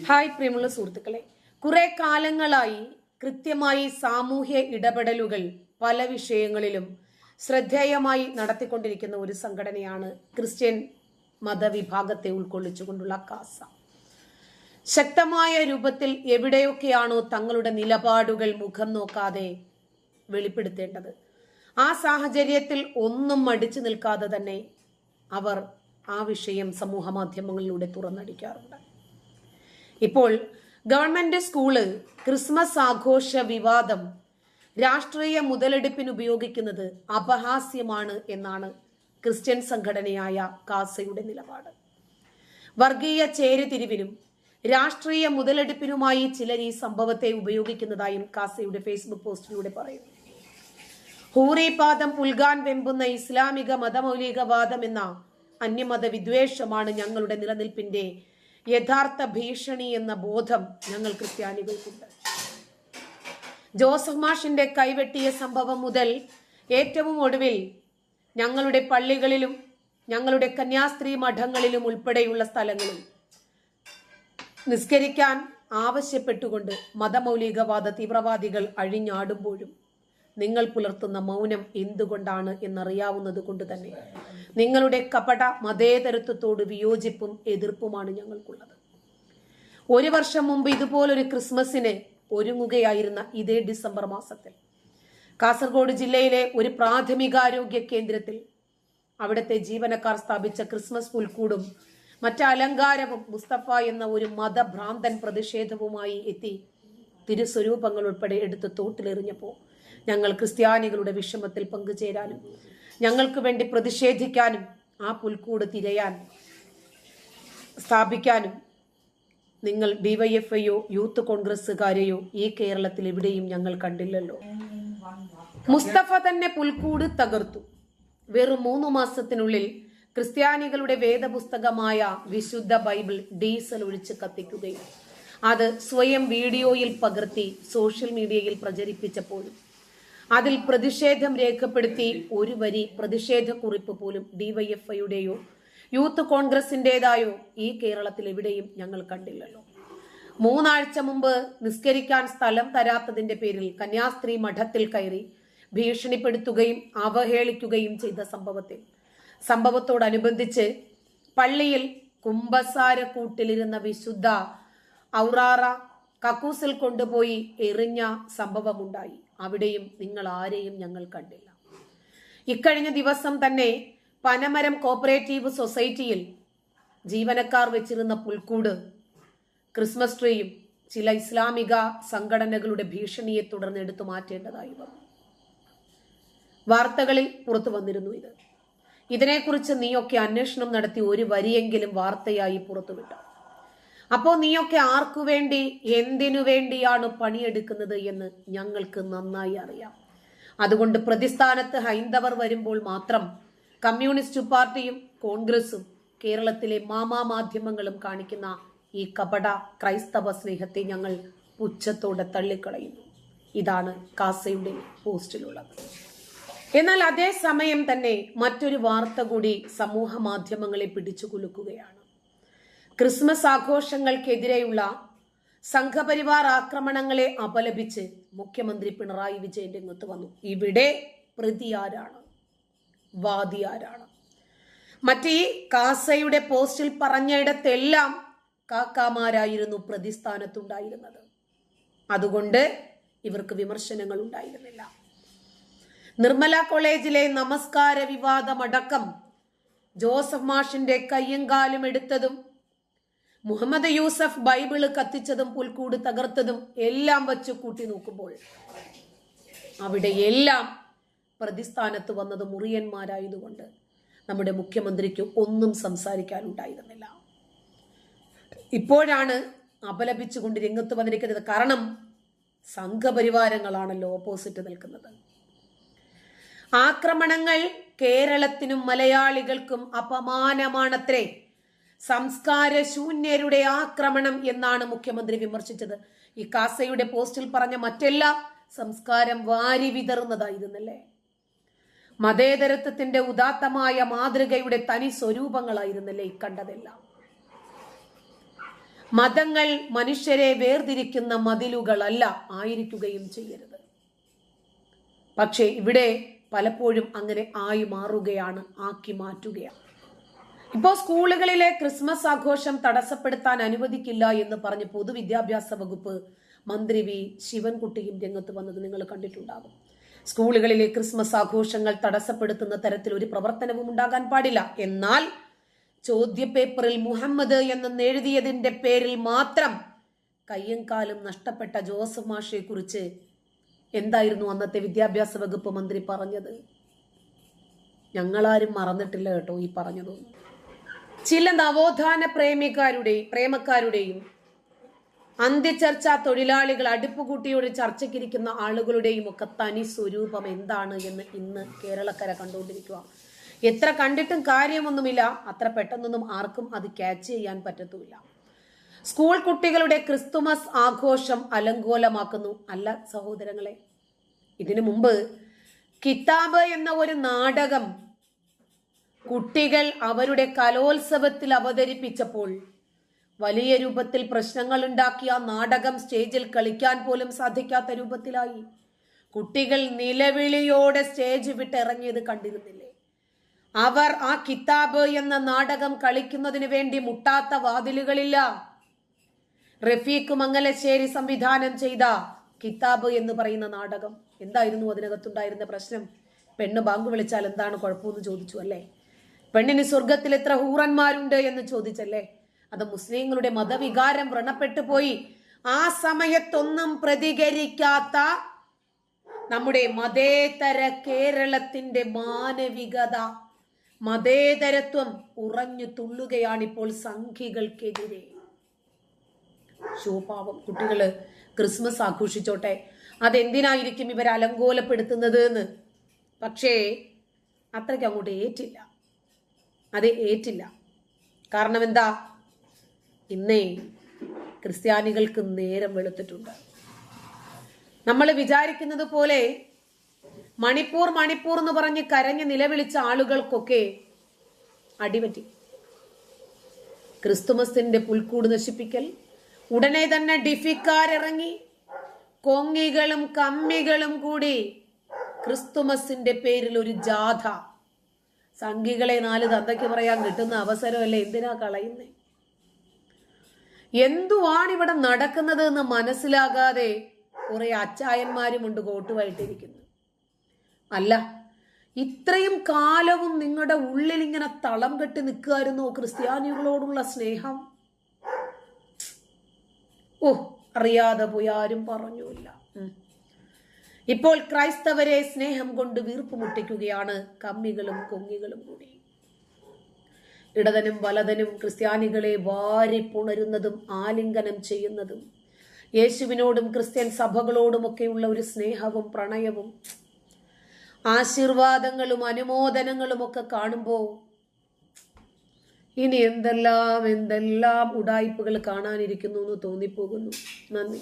Hi പ്രിയമുള്ള സുഹൃത്തുക്കളെ, കുറെ കാലങ്ങളായി കൃത്യമായി സാമൂഹ്യ ഇടപെടലുകൾ പല വിഷയങ്ങളിലും ശ്രദ്ധേയമായി നടത്തിക്കൊണ്ടിരിക്കുന്ന ഒരു സംഘടനയാണ് ക്രിസ്ത്യൻ മതവിഭാഗത്തെ ഉൾക്കൊള്ളിച്ചുകൊണ്ടുള്ള കാസ. ശക്തമായ രൂപത്തിൽ എവിടെയൊക്കെയാണോ തങ്ങളുടെ നിലപാടുകൾ മുഖം നോക്കാതെ വെളിപ്പെടുത്തേണ്ടത്, ആ സാഹചര്യത്തിൽ ഒന്നും മടിച്ചു നിൽക്കാതെ തന്നെ അവർ ആ വിഷയം സമൂഹ മാധ്യമങ്ങളിലൂടെ തുറന്നടിക്കാറുണ്ട്. ഇപ്പോൾ ഗവൺമെന്റ് സ്കൂള് ക്രിസ്മസ് ആഘോഷ വിവാദം രാഷ്ട്രീയ മുതലെടുപ്പിന് ഉപയോഗിക്കുന്നത് അപഹാസ്യമാണ് എന്നാണ് ക്രിസ്ത്യൻ സംഘടനയായ കാസയുടെ നിലപാട്. വർഗീയ ചേരിതിരിവിനും രാഷ്ട്രീയ മുതലെടുപ്പിനുമായി ചിലർ ഈ സംഭവത്തെ ഉപയോഗിക്കുന്നതായും കാസയുടെ ഫേസ്ബുക്ക് പോസ്റ്റിലൂടെ പറയുന്നു. ഹൂറിപാദം പുൽകാൻ വെമ്പുന്ന ഇസ്ലാമിക മതമൗലികവാദം എന്ന അന്യമത വിദ്വേഷമാണ് ഞങ്ങളുടെ നിലനിൽപ്പിന്റെ യഥാർത്ഥ ഭീഷണി എന്ന ബോധം ഞങ്ങൾ ക്രിസ്ത്യാനികൾക്കുണ്ട്. ജോസഫ് മാഷിന്റെ കൈവെട്ടിയ സംഭവം മുതൽ ഏറ്റവും ഒടുവിൽ ഞങ്ങളുടെ പള്ളികളിലും ഞങ്ങളുടെ കന്യാസ്ത്രീ മഠങ്ങളിലും ഉൾപ്പെടെയുള്ള സ്ഥലങ്ങളിൽ നിസ്കരിക്കാൻ ആവശ്യപ്പെട്ടുകൊണ്ട് മതമൗലികവാദ തീവ്രവാദികൾ അഴിഞ്ഞാടുമ്പോഴും നിങ്ങൾ പുലർത്തുന്ന മൗനം എന്തുകൊണ്ടാണ് എന്നറിയാവുന്നത് കൊണ്ട് തന്നെ നിങ്ങളുടെ കപട മതേതരത്വത്തോട് വിയോജിപ്പും എതിർപ്പുമാണ് ഞങ്ങൾക്കുള്ളത്. ഒരു വർഷം മുമ്പ് ഇതുപോലൊരു ക്രിസ്മസിന് ഒരുങ്ങുകയായിരുന്ന ഇതേ ഡിസംബർ മാസത്തിൽ കാസർഗോഡ് ജില്ലയിലെ ഒരു പ്രാഥമികാരോഗ്യ കേന്ദ്രത്തിൽ അവിടുത്തെ ജീവനക്കാർ സ്ഥാപിച്ച ക്രിസ്മസ് പുൽക്കൂടും മറ്റ് അലങ്കാരവും മുസ്തഫ എന്ന ഒരു മതഭ്രാന്തൻ പ്രതിഷേധവുമായി എത്തി തിരുസ്വരൂപങ്ങൾ ഉൾപ്പെടെ എടുത്ത് തോട്ടിലെറിഞ്ഞപ്പോൾ ഞങ്ങൾ ക്രിസ്ത്യാനികളുടെ വിഷമത്തിൽ പങ്കുചേരാനും ഞങ്ങൾക്ക് വേണ്ടി പ്രതിഷേധിക്കാനും ആ പുൽക്കൂട് തിരയാൻ സ്ഥാപിക്കാനും നിങ്ങൾ ഡിവൈഎഫ്ഐയോ യൂത്ത് കോൺഗ്രസ്സുകാരെയോ ഈ കേരളത്തിൽ എവിടെയും ഞങ്ങൾ കണ്ടില്ലല്ലോ. മുസ്തഫ തന്നെ പുൽക്കൂട് തകർത്തു. വെറും 3 മാസത്തിനുള്ളിൽ ക്രിസ്ത്യാനികളുടെ വേദപുസ്തകമായ വിശുദ്ധ ബൈബിൾ ഡീസൽ ഒഴിച്ച് കത്തിക്കുകയും അത് സ്വയം വീഡിയോയിൽ പകർത്തി സോഷ്യൽ മീഡിയയിൽ പ്രചരിപ്പിച്ചപ്പോഴും അതിൽ പ്രതിഷേധം രേഖപ്പെടുത്തി ഒരു വരി പ്രതിഷേധ കുറിപ്പ് പോലും ഡിവൈഎഫ്ഐയുടെയോ യൂത്ത് കോൺഗ്രസിൻ്റെതായോ ഈ കേരളത്തിൽ എവിടെയും ഞങ്ങൾ കണ്ടില്ലല്ലോ. 3 ആഴ്ച മുമ്പ് നിസ്കരിക്കാൻ സ്ഥലം തരാത്തതിന്റെ പേരിൽ കന്യാസ്ത്രീ മഠത്തിൽ കയറി ഭീഷണിപ്പെടുത്തുകയും അവഹേളിക്കുകയും ചെയ്ത സംഭവത്തോടനുബന്ധിച്ച് പള്ളിയിൽ കുംഭസാര കൂട്ടിലിരുന്ന വിശുദ്ധ ഔറാറ കക്കൂസിൽ കൊണ്ടുപോയി എറിഞ്ഞ സംഭവമുണ്ടായി. അവിടെയും നിങ്ങൾ ആരെയും ഞങ്ങൾ കണ്ടില്ല. ഇക്കഴിഞ്ഞ ദിവസം തന്നെ പനമരം കോപ്പറേറ്റീവ് സൊസൈറ്റിയിൽ ജീവനക്കാർ വെച്ചിരുന്ന പുൽക്കൂട് ക്രിസ്മസ് ട്രീയും ചില ഇസ്ലാമിക സംഘടനകളുടെ ഭീഷണിയെ തുടർന്ന് എടുത്തു മാറ്റേണ്ടതായി വന്നു. വാർത്തകളിൽ പുറത്തു വന്നിരുന്നു ഇതിനെക്കുറിച്ച് നീയൊക്കെ അന്വേഷണം നടത്തി ഒരു വരിയെങ്കിലും വാർത്തയായി പുറത്തുവിട്ടു. അപ്പോൾ നീയൊക്കെ ആർക്കു വേണ്ടി എന്തിനു വേണ്ടിയാണ് പണിയെടുക്കുന്നത് എന്ന് ഞങ്ങൾക്ക് നന്നായി അറിയാം. അതുകൊണ്ട് പ്രതിസ്ഥാനത്ത് ഹൈന്ദവർ വരുമ്പോൾ മാത്രം കമ്മ്യൂണിസ്റ്റ് പാർട്ടിയും കോൺഗ്രസും കേരളത്തിലെ മാധ്യമങ്ങളും കാണിക്കുന്ന ഈ കപട ക്രൈസ്തവ സ്നേഹത്തെ ഞങ്ങൾ പുച്ഛത്തോടെ തള്ളിക്കളയുന്നു. ഇതാണ് കാസയുടെ പോസ്റ്റിലുള്ളത്. എന്നാൽ അതേ സമയം തന്നെ മറ്റൊരു വാർത്ത കൂടി സമൂഹ മാധ്യമങ്ങളെ പിടിച്ചു കുലുക്കുകയാണ്. ക്രിസ്മസ് ആഘോഷങ്ങൾക്കെതിരെയുള്ള സംഘപരിവാർ ആക്രമണങ്ങളെ അപലപിച്ച് മുഖ്യമന്ത്രി പിണറായി വിജയൻ രംഗത്ത് വന്നു. ഇവിടെ പ്രതി ആരാണ്, വാദി ആരാണ്? മറ്റേ കാസയുടെ പോസ്റ്റിൽ പറഞ്ഞയിടത്തെല്ലാം കാക്കാമാരായിരുന്നു പ്രതിസ്ഥാനത്തുണ്ടായിരുന്നത്. അതുകൊണ്ട് ഇവർക്ക് വിമർശനങ്ങൾ ഉണ്ടായിരുന്നില്ല. നിർമ്മല കോളേജിലെ നമസ്കാര വിവാദമടക്കം ജോസഫ് മാഷിന്റെ കയ്യും കാലും എടുത്തതും മുഹമ്മദ് യൂസഫ് ബൈബിള് കത്തിച്ചതും പുൽക്കൂട് തകർത്തതും എല്ലാം വച്ച് കൂട്ടി നോക്കുമ്പോൾ അവിടെ എല്ലാം പ്രതിസ്ഥാനത്ത് വന്നത് മുറിയന്മാരായതുകൊണ്ട് നമ്മുടെ മുഖ്യമന്ത്രിക്ക് ഒന്നും സംസാരിക്കാനുണ്ടായിരുന്നില്ല. ഇപ്പോഴാണ് അപലപിച്ചുകൊണ്ട് രംഗത്ത് വന്നിരിക്കുന്നത്. കാരണം സംഘപരിവാരങ്ങളാണല്ലോ ഓപ്പോസിറ്റ് നിൽക്കുന്നത്. ആക്രമണങ്ങൾ കേരളത്തിനും മലയാളികൾക്കും അപമാനമാണത്രേ. സംസ്കാരശൂന്യരുടെ ആക്രമണം എന്നാണ് മുഖ്യമന്ത്രി വിമർശിച്ചത്. ഈ കാസയുടെ പോസ്റ്റിൽ പറഞ്ഞ മറ്റെല്ലാം സംസ്കാരം വാരി വിതറുന്നതായിരുന്നല്ലേ. മതേതരത്വത്തിന്റെ ഉദാത്തമായ മാതൃകയുടെ തനി സ്വരൂപങ്ങളായിരുന്നല്ലേ ഈ കണ്ടതെല്ലാം. മതങ്ങൾ മനുഷ്യരെ വേർതിരിക്കുന്ന മതിലുകളല്ല, ആയിരിക്കുകയും ചെയ്യരുത്. പക്ഷേ ഇവിടെ പലപ്പോഴും അങ്ങനെ ആയി മാറുകയാണ്, ആക്കി മാറ്റുകയാണ്. ഇപ്പോൾ സ്കൂളുകളിലെ ക്രിസ്മസ് ആഘോഷം തടസ്സപ്പെടുത്താൻ അനുവദിക്കില്ല എന്ന് പറഞ്ഞ് പൊതുവിദ്യാഭ്യാസ വകുപ്പ് മന്ത്രി വി ശിവൻകുട്ടിയും രംഗത്ത് വന്നത് നിങ്ങൾ കണ്ടിട്ടുണ്ടാകും. സ്കൂളുകളിലെ ക്രിസ്മസ് ആഘോഷങ്ങൾ തടസ്സപ്പെടുത്തുന്ന തരത്തിൽ ഒരു പ്രവർത്തനവും ഉണ്ടാകാൻ പാടില്ല. എന്നാൽ ചോദ്യപേപ്പറിൽ മുഹമ്മദ് എന്ന് എഴുതിയതിന്റെ പേരിൽ മാത്രം കയ്യും കാലും നഷ്ടപ്പെട്ട ജോസഫ് മാഷയെ കുറിച്ച് എന്തായിരുന്നു അന്നത്തെ വിദ്യാഭ്യാസ വകുപ്പ് മന്ത്രി പറഞ്ഞത്? ഞങ്ങളാരും മറന്നിട്ടില്ല കേട്ടോ ഈ പറഞ്ഞതൊന്നും. ചില നവോത്ഥാന പ്രേമക്കാരുടെയും അന്ത്യചർച്ചാ തൊഴിലാളികൾ അടുപ്പുകൂട്ടിയോട് ചർച്ചയ്ക്കിരിക്കുന്ന ആളുകളുടെയും ഒക്കെ തനി സ്വരൂപം എന്താണ് എന്ന് ഇന്ന് കേരളക്കര കണ്ടുകൊണ്ടിരിക്കുക. എത്ര കണ്ടിട്ടും കാര്യമൊന്നുമില്ല, അത്ര പെട്ടെന്നൊന്നും ആർക്കും അത് ക്യാച്ച് ചെയ്യാൻ പറ്റത്തുമില്ല. സ്കൂൾ കുട്ടികളുടെ ക്രിസ്തുമസ് ആഘോഷം അലങ്കോലമാക്കുന്നു. അല്ല സഹോദരങ്ങളെ, ഇതിനു മുമ്പ് കിതാബ് എന്ന ഒരു നാടകം കുട്ടികൾ അവരുടെ കലോത്സവത്തിൽ അവതരിപ്പിച്ചപ്പോൾ വലിയ രൂപത്തിൽ പ്രശ്നങ്ങൾ ഉണ്ടാക്കിയ നാടകം സ്റ്റേജിൽ കളിക്കാൻ പോലും സാധിക്കാത്ത രൂപത്തിലായി. കുട്ടികൾ നിലവിളിയോടെ സ്റ്റേജ് വിട്ടിറങ്ങിയത് കണ്ടിരുന്നില്ലേ? അവർ ആ കിതാബ് എന്ന നാടകം കളിക്കുന്നതിന് വേണ്ടി മുട്ടാത്ത വാതിലുകളില്ല. റഫീഖ് മംഗലശ്ശേരി സംവിധാനം ചെയ്ത കിതാബ് എന്ന് പറയുന്ന നാടകം എന്തായിരുന്നു അതിനകത്തുണ്ടായിരുന്ന പ്രശ്നം? പെണ്ണ് ബാങ്ക് വിളിച്ചാൽ എന്താണ് കുഴപ്പമെന്ന് ചോദിച്ചു അല്ലേ? പെണ്ണിന് സ്വർഗത്തിൽ എത്ര ഹൂറന്മാരുണ്ട് എന്ന് ചോദിച്ചല്ലേ? അത് മുസ്ലിങ്ങളുടെ മതവികാരം വ്രണപ്പെട്ടു പോയി. ആ സമയത്തൊന്നും പ്രതികരിക്കാത്ത നമ്മുടെ മതേതര കേരളത്തിന്റെ മാനവികത, മതേതരത്വം ഉറഞ്ഞു തുള്ളുകയാണിപ്പോൾ സംഘികൾക്കെതിരെ. ശോപാവം, കുട്ടികള് ക്രിസ്മസ് ആഘോഷിച്ചോട്ടെ, അതെന്തിനായിരിക്കും ഇവർ അലങ്കോലപ്പെടുത്തുന്നത് എന്ന്. പക്ഷേ അത്രയ്ക്ക് അങ്ങോട്ട് ഏറ്റില്ല. കാരണം എന്താ? ഇന്നേ ക്രിസ്ത്യാനികൾക്ക് നേരം വെളുത്തിട്ടുണ്ട്. നമ്മൾ വിചാരിക്കുന്നത് പോലെ മണിപ്പൂർ എന്ന് പറഞ്ഞ് കരഞ്ഞ് നിലവിളിച്ച ആളുകൾക്കൊക്കെ അടിപറ്റി. ക്രിസ്തുമസിന്റെ പുൽക്കൂട് നശിപ്പിക്കൽ, ഉടനെ തന്നെ ഡിഫിക്കാരിറങ്ങി കൊങ്ങികളും കമ്മികളും കൂടി ക്രിസ്തുമസിന്റെ പേരിൽ ഒരു ജാഥ. സംഘികളെ 4 തന്തയ്ക്ക് പറയാൻ കിട്ടുന്ന അവസരമല്ലേ, എന്തിനാ കളയുന്നേ? എന്തുവാണ് ഇവിടെ നടക്കുന്നത് എന്ന് മനസ്സിലാകാതെ കുറെ അച്ചായന്മാരുമുണ്ട് കോട്ടുവായിട്ടിരിക്കുന്നു. അല്ല, ഇത്രയും കാലവും നിങ്ങളുടെ ഉള്ളിൽ ഇങ്ങനെ തളം കെട്ടി നിൽക്കുമായിരുന്നോ ക്രിസ്ത്യാനികളോടുള്ള സ്നേഹം? അറിയാതെ പോയി, ആരും പറഞ്ഞില്ല. ഇപ്പോൾ ക്രൈസ്തവരെ സ്നേഹം കൊണ്ട് വീർപ്പ് മുട്ടിക്കുകയാണ് കമ്മികളും കൊങ്ങികളും കൂടി. ഇടതനും വലതനും ക്രിസ്ത്യാനികളെ വാരിപ്പുണരുന്നതും ആലിംഗനം ചെയ്യുന്നതും യേശുവിനോടും ക്രിസ്ത്യൻ സഭകളോടുമൊക്കെയുള്ള ഒരു സ്നേഹവും പ്രണയവും ആശീർവാദങ്ങളും അനുമോദനങ്ങളും ഒക്കെ കാണുമ്പോൾ ഇനി എന്തെല്ലാം ഉഡായിപ്പുകൾ കാണാനിരിക്കുന്നു എന്ന് തോന്നിപ്പോകുന്നു. നന്ദി.